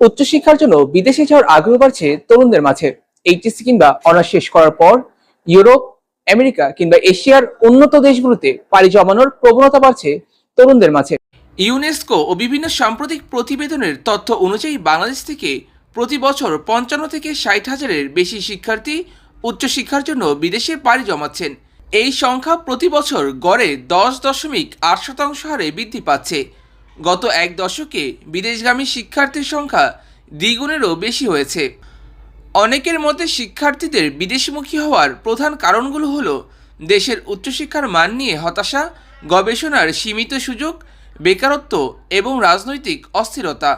উচ্চশিক্ষার জন্য বিদেশে যাওয়ার আগ্রহ বাড়ছে তরুণদের মাঝে। এইচএসসি কিংবা অনার্স শেষ করার পর ইউরোপ, আমেরিকা কিংবা এশিয়ার উন্নত দেশগুলোতে পাড়ি জমানোর প্রবণতা বাড়ছে তরুণদের মাঝে। ইউনেস্কো ও বিভিন্ন সাম্প্রতিক প্রতিবেদনের তথ্য অনুযায়ী বাংলাদেশ থেকে প্রতি বছর ৫৫ থেকে ৬০ হাজারের বেশি শিক্ষার্থী উচ্চশিক্ষার জন্য বিদেশে পাড়ি জমাচ্ছেন। এই সংখ্যা প্রতি বছর গড়ে ১০.৮% হারে বৃদ্ধি পাচ্ছে। গত এক দশকে বিদেশগামী শিক্ষার্থীর সংখ্যা দ্বিগুণেরও বেশি হয়েছে। অনেকের মতে শিক্ষার্থীদের বিদেশমুখী হওয়ার প্রধান কারণগুলো হলো দেশের উচ্চশিক্ষার মান নিয়ে হতাশা, গবেষণার সীমিত সুযোগ, বেকারত্ব এবং রাজনৈতিক অস্থিরতা।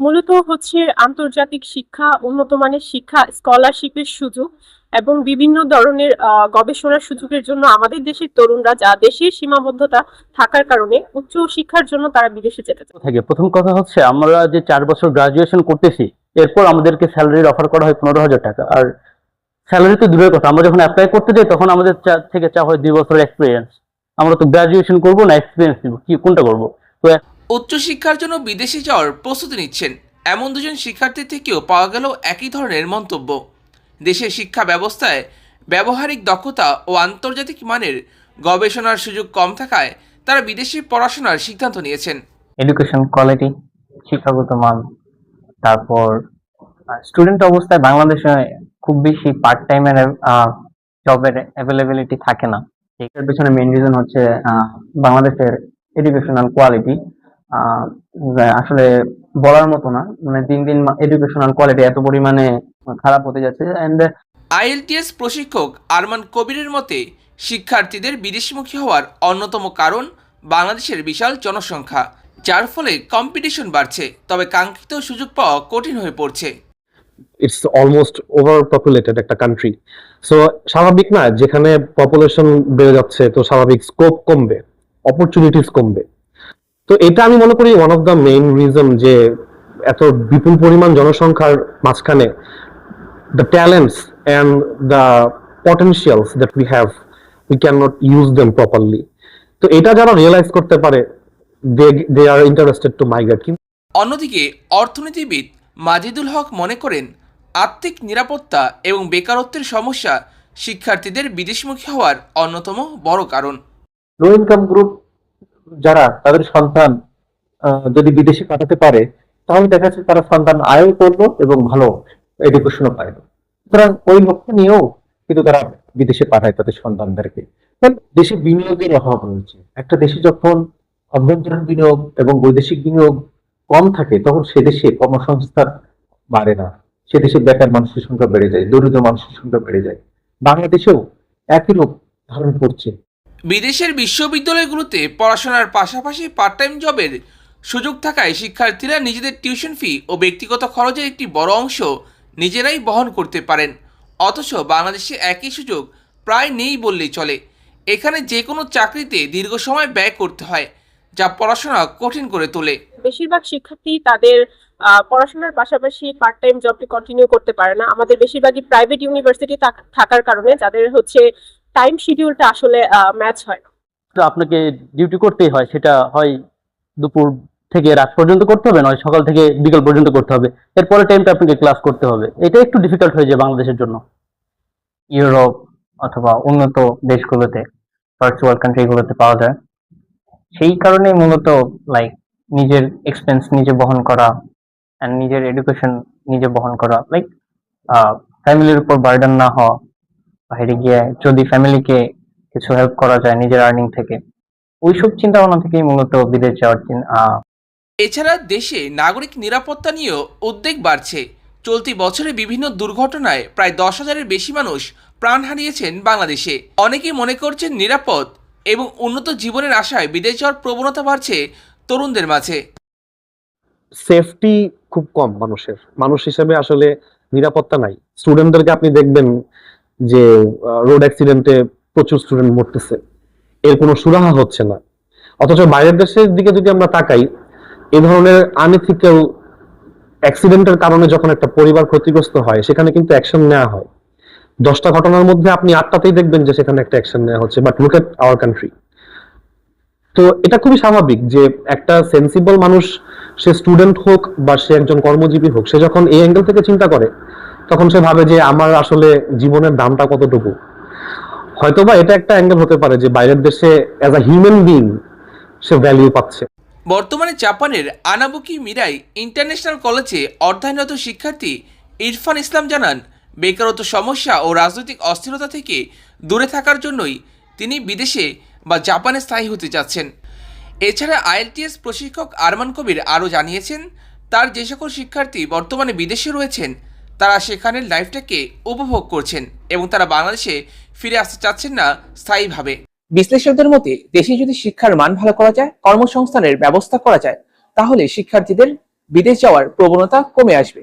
মূলত হচ্ছে আন্তর্জাতিক শিক্ষা, উন্নত মানের শিক্ষা, স্কলারশিপের সুযোগ এবং বিভিন্ন ধরনের গবেষণার সুযোগের জন্য আমাদের দেশের তরুণরা যা দেশের সীমাবদ্ধতা থাকার কারণে উচ্চ শিক্ষার জন্য তারা বিদেশে যেতে চায়। প্রথম কথা হচ্ছে আমরা যে 4 বছর গ্রাজুয়েশন করতেছি, এরপর আমাদেরকে স্যালারির অফার করা হয় 15,000 টাকা। আর স্যালারি তো দূরের কথা, আমরা যখন অ্যাপ্লাই করতে যাই তখন আমাদের থেকে চা হয় 2 বছরের এক্সপিরিয়েন্স। আমরা তো গ্রাজুয়েশন করবো না এক্সপিরিয়েন্স নিব, কোনটা করবো? তো উচ্চশিক্ষার জন্য বিদেশে যাওয়ার প্রস্তুতি নিচ্ছেন এমন দুজন শিক্ষার্থী থেকেও পাওয়া গেল একই ধরনের মন্তব্য। দেশের শিক্ষা ব্যবস্থায় ব্যবহারিক দক্ষতা ও আন্তর্জাতিক মানের গবেষণার সুযোগ কম থাকায় তারা বিদেশে পড়াশোনার সিদ্ধান্ত নিয়েছেন। এডুকেশন কোয়ালিটি, শিক্ষাগত মান, তারপর স্টুডেন্ট অবস্থায় বাংলাদেশে খুব বেশি পার্ট টাইমের জবের অ্যাভেলেবিলিটি থাকে না। এটার পেছনে মেইন রিজন হচ্ছে বাংলাদেশের এডুকেশনাল কোয়ালিটি আসলে বলার মতো না। মানে দিন দিন এডুকেশনাল কোয়ালিটি এত পরিমাণে খারাপ হতে যাচ্ছে। এন্ড আইএলটিএস প্রশিক্ষক আরমান কবিরের মতে শিক্ষার্থীদের বিদেশমুখী হওয়ার অন্যতম কারণ বাংলাদেশের বিশাল জনসংখ্যা, যার ফলে কম্পিটিশন বাড়ছে, তবে কাঙ্ক্ষিত সুযোগ পাওয়া কঠিন হয়ে পড়ছে। ইটস অলমোস্ট ওভার পপুলেটেড একটা কান্ট্রি। সো স্বাভাবিক না, যেখানে পপুলেশন বেড়ে যাচ্ছে তো স্বাভাবিক স্কোপ কমবে, অপরচুনিটিস কমবে। তো এটা আমি মনে করি one of the main reason যে এত বিপুল পরিমাণ জনসংখ্যার মাঝখানে the talents and the potentials that we have, we cannot use them properly. তো এটা যারা রিয়েলাইজ করতে পারে, they are interested to migrate. অন্যদিকে অর্থনীতিবিদ মাজিদুল হক মনে করেন আর্থিক নিরাপত্তা এবং বেকারত্বের সমস্যা শিক্ষার্থীদের বিদেশমুখী হওয়ার অন্যতম বড় কারণ। লো ইনকাম গ্রুপ যারা, তাদের সন্তান যদি বিদেশে পাঠাতে পারে তাহলে দেখা যাচ্ছে তারা সন্তান আয়ও করলো এবং ভালো এডুকেশনও পাইল। সুতরাং ওই লক্ষ্য নিয়েও কিন্তু তারা বিদেশে পাঠায় তাদের সন্তানদেরকে। দেশে বিনিয়োগের অভাব রয়েছে। একটা দেশে যখন অভ্যন্তরীণ বিনিয়োগ এবং বৈদেশিক বিনিয়োগ কম থাকে তখন সে দেশে কর্মসংস্থান বাড়ে না, সে দেশে বেকার মানুষের সংখ্যা বেড়ে যায়, দরিদ্র মানুষের সংখ্যা বেড়ে যায়। বাংলাদেশেও একই রূপ ধারণ করছে। বিদেশের বিশ্ববিদ্যালয়গুলোতে পড়াশোনার পাশাপাশি পার্ট টাইম জবের সুযোগ থাকায় শিক্ষার্থীরা নিজেদের টিউশন ফি ও ব্যক্তিগত খরচের একটি বড় অংশ নিজেরাই বহন করতে পারেন। অথচ বাংলাদেশে একই সুযোগ প্রায় নেই বললেই চলে। এখানে যে কোনো চাকরিতে দীর্ঘ সময় ব্যয় করতে হয়, যা পড়াশোনা কঠিন করে তোলে। বেশিরভাগ শিক্ষার্থী তাদের পড়াশোনার পাশাপাশি পার্ট টাইম জবটি কন্টিনিউ করতে পারে না। আমাদের বেশিরভাগই প্রাইভেট ইউনিভার্সিটি থাকার কারণে যাদের হচ্ছে টাইম শিডিউলটা আসলে ম্যাচ হয় না। আপনাকে ডিউটি করতেই হয়, সেটা হয় দুপুর থেকে রাত পর্যন্ত করতে হবে, নয় সকাল থেকে বিকাল পর্যন্ত করতে হবে। এরপরে টাইমটা আপনাকে ক্লাস করতে হবে। এটা একটু ডিফিকাল্ট হয়ে যায় বাংলাদেশের জন্য। ইউরোপ অথবা উন্নত দেশগুলোতে, ফার্স্ট ওয়ার্ল্ড কান্ট্রিগুলোতে পাওয়া যায়। সেই কারণে মূলত লাইক নিজের এক্সপেন্স নিজে বহন করা এন্ড নিজের এডুকেশন নিজে বহন করা, লাইক ফ্যামিলির উপর বার্ডেন না হওয়া, বাইরে গিয়ে যদি ফ্যামিলিকে কিছু হেল্প করা যায় নিজের আর্নিং থেকে, ওইসব চিন্তা ভাবনা থেকেই মূলত বিদেশ যাওয়ার এছাড়া দেশে নাগরিক নিরাপত্তা নিয়েও উদ্বেগ বাড়ছে। চলতি বছরে বিভিন্ন দুর্ঘটনায় প্রায় 10,000-এর বেশি মানুষ প্রাণ হারিয়েছেন বাংলাদেশে। অনেকেই মনে করছেন নিরাপদ এবং উন্নত জীবনের আশায় বিদেশ যাওয়ার প্রবণতা বাড়ছে তরুণদের মাঝে। সেফটি খুব কম মানুষ হিসেবে আসলে নিরাপত্তা নাই। স্টুডেন্টদেরকে আপনি দেখবেন যে রোড অ্যাক্সিডেন্টে প্রচুর স্টুডেন্ট মরতেছে, এর কোনো সুরাহা হচ্ছে না। অথচ বাইরের দেশের দিকে যদি আমরা তাকাই, এ ধরনের আনএথিক্যাল অ্যাক্সিডেন্টের কারণে যখন একটা পরিবার ক্ষতিগ্রস্ত হয় সেখানে কিন্তু অ্যাকশন নেওয়া হয়। 10টা ঘটনার মধ্যে আপনি 8টাতেই দেখবেন যে সেখানে একটা অ্যাকশন নেওয়া হচ্ছে। But look at our country. তো এটা খুবই স্বাভাবিক যে একটা সেন্সিবল মানুষ সে স্টুডেন্ট হোক বা সে একজন কর্মজীবী হোক, সে যখন এই অ্যাঙ্গেল থেকে চিন্তা করে তখন সে ভাবে যে আমার আসলে জীবনের দামটা কতটুকু। হয়তোবা এটা একটা অ্যাঙ্গেল হতে পারে যে বাইরের দেশে as a human being say value পাচ্ছে। বর্তমানে জাপানের আনাবুকি মিরাই ইন্টারন্যাশনাল কলেজে অধ্যয়নরত শিক্ষার্থী ইরফান ইসলাম জানান, বেকারত্ব সমস্যা ও রাজনৈতিক অস্থিরতা থেকে দূরে থাকার জন্যই তিনি বিদেশে বা জাপানে স্থায়ী হতে যাচ্ছেন। এছাড়া আইএলটিএস প্রশিক্ষক আরমান কবির আরও জানিয়েছেন, তার যে সকল শিক্ষার্থী বর্তমানে বিদেশে রয়েছেন তারা সেখানের লাইফটাকে উপভোগ করছেন এবং তারা বাংলাদেশে ফিরে আসতে চাচ্ছেন না স্থায়ীভাবে। বিশ্লেষকদের মতে দেশে যদি শিক্ষার মান ভালো করা যায়, কর্মসংস্থানের ব্যবস্থা করা যায়, তাহলে শিক্ষার্থীদের বিদেশ যাওয়ার প্রবণতা কমে আসবে।